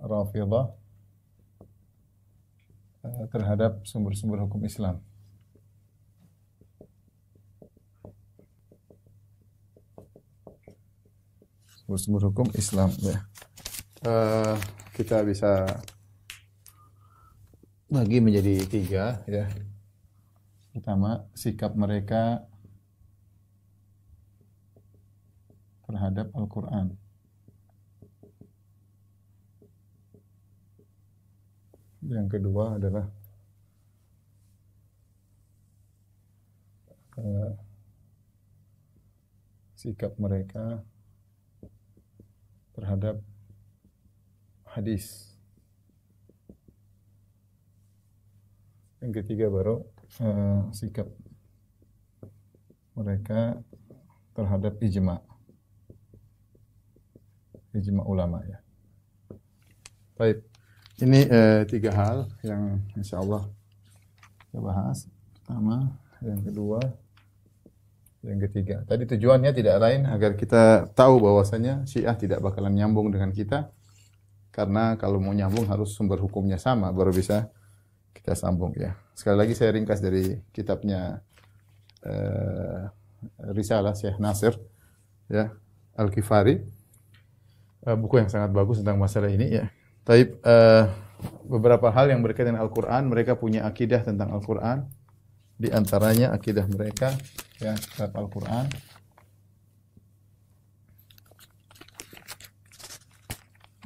Rafidhah terhadap sumber-sumber hukum Islam. Sumber-sumber hukum Islam, ya. Kita bisa bagi menjadi 3, ya. Pertama, sikap mereka terhadap Al-Quran. Yang kedua adalah sikap mereka terhadap hadis. Yang ketiga baru sikap mereka terhadap ijma' ulama, ya. Baik, ini 3 hal yang insyaallah kita bahas. Pertama, yang kedua, yang ketiga. Tadi tujuannya tidak lain agar kita tahu bahwasanya Syiah tidak bakalan nyambung dengan kita, karena kalau mau nyambung harus sumber hukumnya sama baru bisa kita sambung, ya. Sekali lagi saya ringkas dari kitabnya Risalah Syekh Nasir, ya, Al-Kifari, buku yang sangat bagus tentang masalah ini, ya. Taib, beberapa hal yang berkaitan dengan Al-Quran, mereka punya akidah tentang Al-Quran. Di antaranya akidah mereka, ya, terhadap Al-Quran.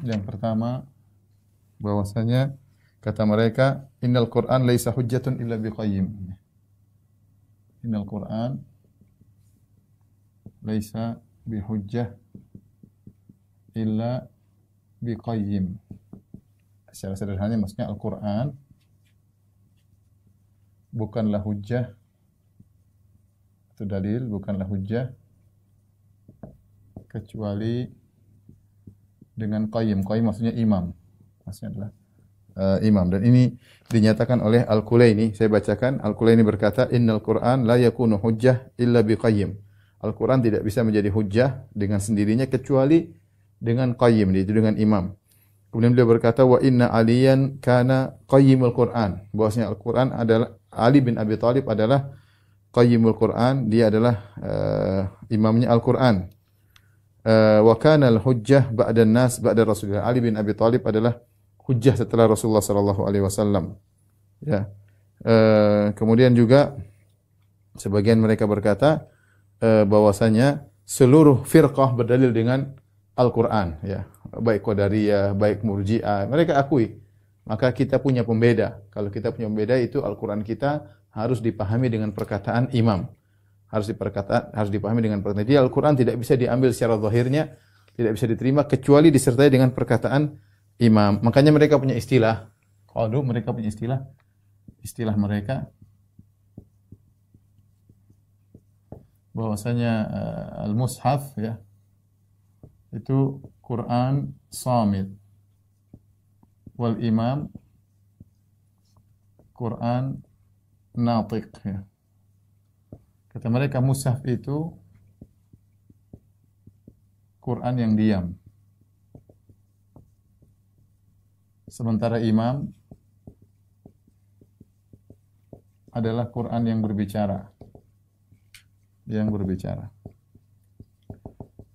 Yang pertama, bahwasanya kata mereka, innal Qur'an laisa hujjatun illa biqayyim. Innal Qur'an laisa bihujjah illa biqayyim. Secara sederhana maksudnya Al-Quran bukanlah hujjah atau dalil, bukanlah hujjah kecuali dengan qayyim. Qayyim maksudnya imam. Maksudnya adalah imam. Dan ini dinyatakan oleh Al-Kulaini. Saya bacakan. Al-Kulaini berkata, innal Qur'an la yakunu hujjah illa biqayyim. Al-Quran tidak bisa menjadi hujjah dengan sendirinya kecuali dengan qayyim, yaitu dengan imam. Kemudian beliau berkata, wa inna aliyan kana qayyimul Qur'an. Bahwasanya Al-Quran adalah, Ali bin Abi Thalib adalah qayyimul Qur'an, dia adalah imamnya Al-Quran. Wa kana al-hujjah ba'da nas ba'da Rasulullah. Ali bin Abi Thalib adalah hujjah setelah Rasulullah sallallahu alaihi wasallam. Ya. Kemudian juga sebagian mereka berkata bahwasanya seluruh firqah berdalil dengan Al-Quran, ya. Baik Qadariyah, baik Murji'ah, mereka akui. Maka kita punya pembeda. Kalau kita punya pembeda, itu Al-Quran kita harus dipahami dengan perkataan imam. Harus dipahami dengan perkataan. Jadi Al-Quran tidak bisa diambil secara zahirnya, tidak bisa diterima kecuali disertai dengan perkataan imam. Makanya mereka punya istilah. Kalau dulu mereka punya istilah. Istilah mereka bahwasanya al-mushaf, ya, itu Quran samit, wal imam Quran natiq, ya. Kata mereka mushaf itu Quran yang diam, sementara imam adalah Quran yang berbicara.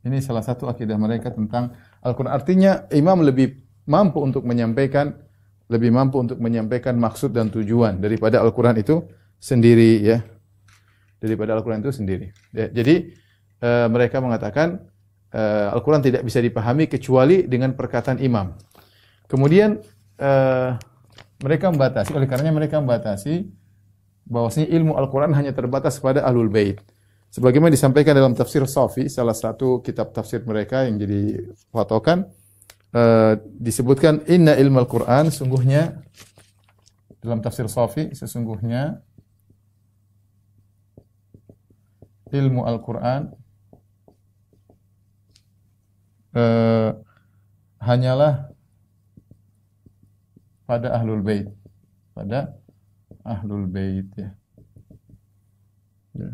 Ini salah satu akidah mereka tentang Al-Quran. Artinya imam lebih mampu untuk menyampaikan maksud dan tujuan daripada Al-Quran itu sendiri, ya. Ya, jadi mereka mengatakan Al-Quran tidak bisa dipahami kecuali dengan perkataan imam. Kemudian mereka membatasi bahwasanya ilmu Al-Quran hanya terbatas pada Ahlul Bait. Sebagaimana disampaikan dalam tafsir Safi, salah satu kitab tafsir mereka yang jadi patokan, disebutkan inna ilmal Quran, sungguhnya dalam tafsir Safi, sesungguhnya ilmu Al-Quran hanyalah pada Ahlul Bait, ya. Ya.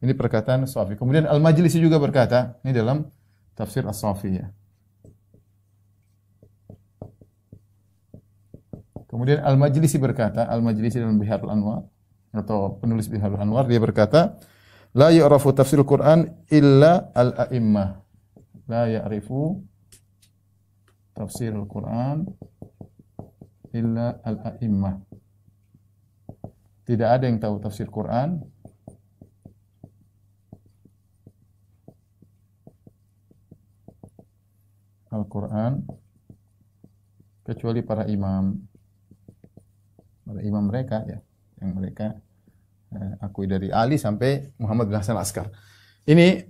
Ini perkataan Safi. Kemudian Al-Majlisi juga berkata, ini dalam tafsir As-Safi, ya. Kemudian Al-Majlisi berkata, Al-Majlisi dalam Biharul Anwar atau penulis Biharul Anwar, dia berkata, la ya'rafu tafsirul Quran illa al-a'immah. La ya'rifu tafsirul Quran illa al-a'immah. Tidak ada yang tahu tafsir Quran Al-Quran kecuali para imam. Para imam mereka ya, yang mereka akui dari Ali sampai Muhammad bin Hasan Al-Askar. Ini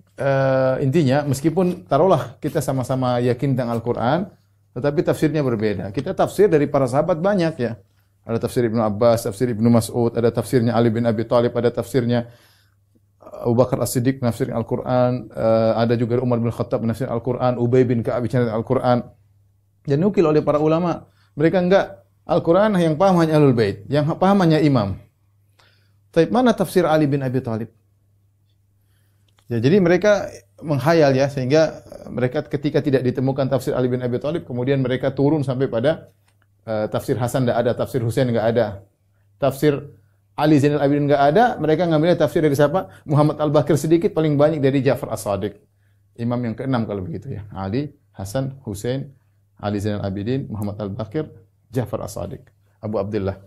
intinya meskipun taruhlah kita sama-sama yakin tentang Al-Quran, tetapi tafsirnya berbeda. Kita tafsir dari para sahabat banyak ya. Ada tafsir Ibnu Abbas, tafsir Ibnu Mas'ud, ada tafsirnya Ali bin Abi Thalib, ada tafsirnya Abu Bakar As-Siddiq menafsir Al-Quran, ada juga Umar bin Khattab menafsir Al-Quran, Ubay bin Ka'ab menafsir Al-Quran. Dan nukil oleh para ulama. Mereka enggak, Al-Quran yang paham hanya Ahlul Bait, yang paham hanya imam. Tapi mana tafsir Ali bin Abi Thalib? Ya, jadi mereka menghayal ya, sehingga mereka ketika tidak ditemukan tafsir Ali bin Abi Thalib, kemudian mereka turun sampai pada tafsir Hasan tidak ada, tafsir Husain enggak ada. Tafsir Ali Zainal Abidin enggak ada, mereka ngambilnya tafsir dari siapa? Muhammad Al-Baqir sedikit, paling banyak dari Ja'far As-Shadiq. Imam yang keenam kalau begitu ya. Ali, Hasan, Husain, Ali Zainal Abidin, Muhammad Al-Baqir, Ja'far As-Shadiq, Abu Abdullah.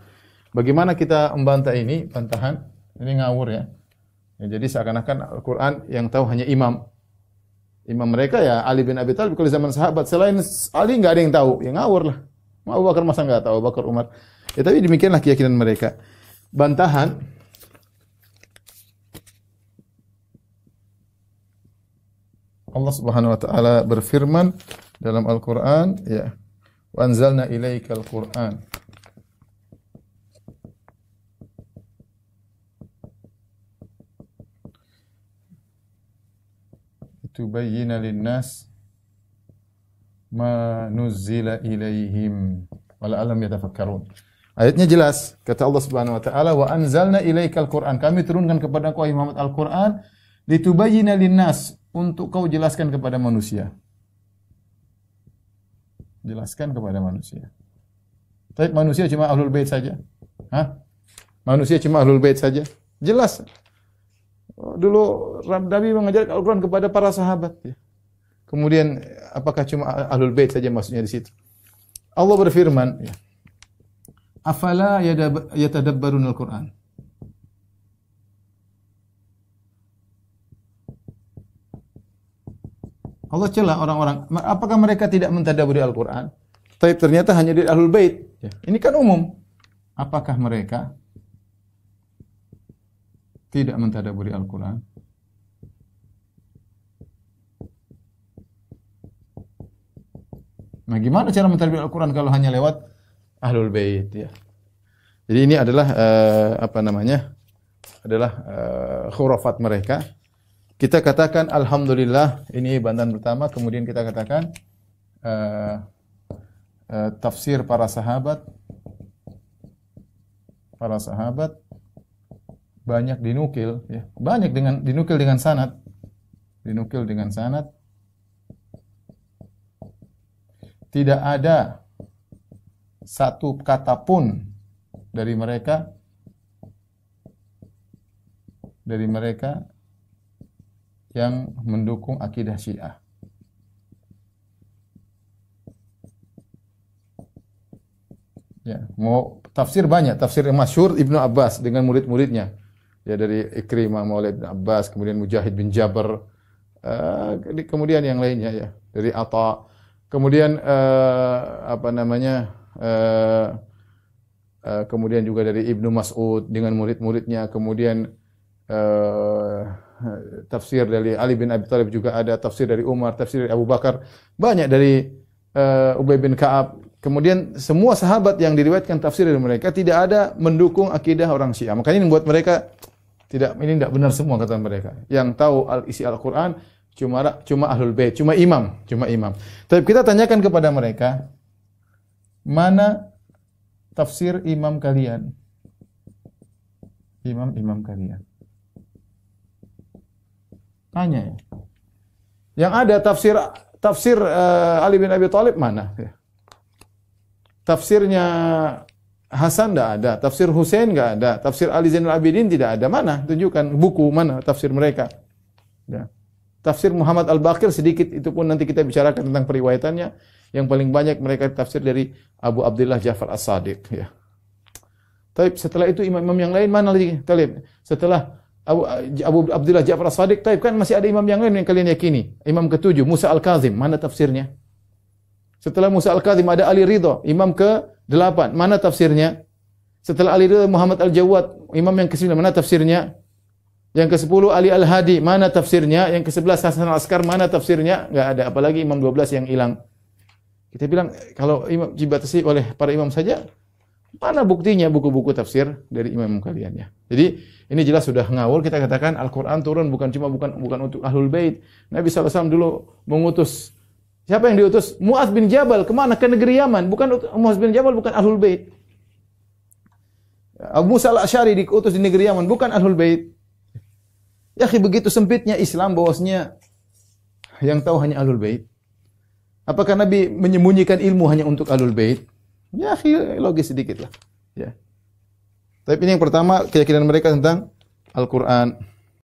Bagaimana kita membantah ini? Bantahan ini ngawur ya. Ya, jadi seakan-akan Al-Quran yang tahu hanya imam. Imam mereka ya Ali bin Abi Thalib. Kalau zaman sahabat selain Ali enggak ada yang tahu. Ya ngawur lah. Abu Bakar masa enggak tahu, Abu Bakar, Umar. Ya tapi demikianlah keyakinan mereka. Bantahan Allah Subhanahu wa taala berfirman dalam Al-Qur'an ya, wa anzalna ilaikal Qur'an tubayyina lin-nas ma nuzzila ilaihim wa la'allam yatafakkarun. Ayatnya jelas, kata Allah Subhanahu wa taala, wa anzalna ilaikal Qur'an. Kami turunkan kepada kau Muhammad Al-Qur'an litubayyina lin-nas, untuk kau jelaskan kepada manusia. Jelaskan kepada manusia. Tapi manusia cuma Ahlul Bait saja? Hah? Manusia cuma Ahlul Bait saja? Jelas. Dulu Nabi mengajar Al-Qur'an kepada para sahabat ya. Kemudian apakah cuma Ahlul Bait saja maksudnya di situ? Allah berfirman ya, afala yatadabbarun al-Qur'an. Allah celah orang-orang, apakah mereka tidak mentadabburi Al-Qur'an? Tapi ternyata hanya di Ahlul Bait. Ya. Ini kan umum. Apakah mereka tidak mentadabburi Al-Qur'an? Nah, gimana cara mentadabburi Al-Qur'an kalau hanya lewat Ahlul Bait ya. Jadi ini adalah adalah khurafat mereka. Kita katakan alhamdulillah, ini bantahan pertama, kemudian kita katakan tafsir para sahabat banyak dinukil ya. Banyak dinukil dengan sanad. Dinukil dengan sanad. Tidak ada satu kata pun dari mereka yang mendukung akidah Syiah. Ya, mau tafsir banyak, tafsir yang masyhur Ibnu Abbas dengan murid-muridnya. Ya, dari Ikrimah Maula Ibnu Abbas, kemudian Mujahid bin Jabr, kemudian yang lainnya ya, dari Atha, kemudian kemudian juga dari Ibnu Mas'ud dengan murid-muridnya, kemudian tafsir dari Ali bin Abi Thalib juga ada, tafsir dari Umar, tafsir dari Abu Bakar, banyak dari Ubay bin Ka'ab. Kemudian semua sahabat yang diriwayatkan tafsir dari mereka tidak ada mendukung akidah orang Syiah. Makanya ini membuat mereka tidak benar semua kata mereka. Yang tahu isi Al-Qur'an cuma Ahlul Bait, cuma imam. Tapi kita tanyakan kepada mereka, mana tafsir imam kalian? Imam kalian. Tanya ya. Yang ada tafsir Ali bin Abi Thalib mana? Ya. Tafsirnya Hasan tidak ada, tafsir Husain nggak ada, tafsir Ali Zainal Abidin tidak ada. Mana? Tunjukkan buku mana tafsir mereka. Ya. Tafsir Muhammad Al-Baqir sedikit, itu pun nanti kita bicarakan tentang periwayatannya. Yang paling banyak mereka tafsir dari Abu Abdullah Ja'far As-Sadiq. Ya. Tapi setelah itu imam-imam yang lain mana lagi? Setelah Abu Abdullah Ja'far As-Sadiq, kan masih ada imam yang lain yang kalian yakini. Imam ke-7, Musa Al-Kazim, mana tafsirnya? Setelah Musa Al-Kazim ada Ali Ridha, imam ke-8, mana tafsirnya? Setelah Ali Ridha, Muhammad Al-Jawad, imam yang ke-9, mana tafsirnya? Yang ke-10 Ali Al-Hadi, mana tafsirnya? Yang ke-11 Hasan Al-Askar, mana tafsirnya? Enggak ada, apalagi imam 12 yang hilang. Kita bilang kalau imam dibatasi oleh para imam saja, mana buktinya buku-buku tafsir dari imam kalian ya? Jadi ini jelas sudah ngawur. Kita katakan Al-Quran turun bukan untuk Ahlul Bait. Nabi SAW dulu mengutus, siapa yang diutus? Mu'adz bin Jabal kemana? Ke negeri Yaman. Mu'adz bin Jabal bukan Ahlul Bait. Abu Musa Al-Asy'ari diutus di negeri Yaman, bukan Ahlul Bait. Ya, begitu sempitnya Islam bahwasanya yang tahu hanya Ahlul Bait. Apakah Nabi menyembunyikan ilmu hanya untuk Ahlul Bait? Ya, logis sedikit lah. Ya. Tapi ini yang pertama, keyakinan mereka tentang Al-Quran.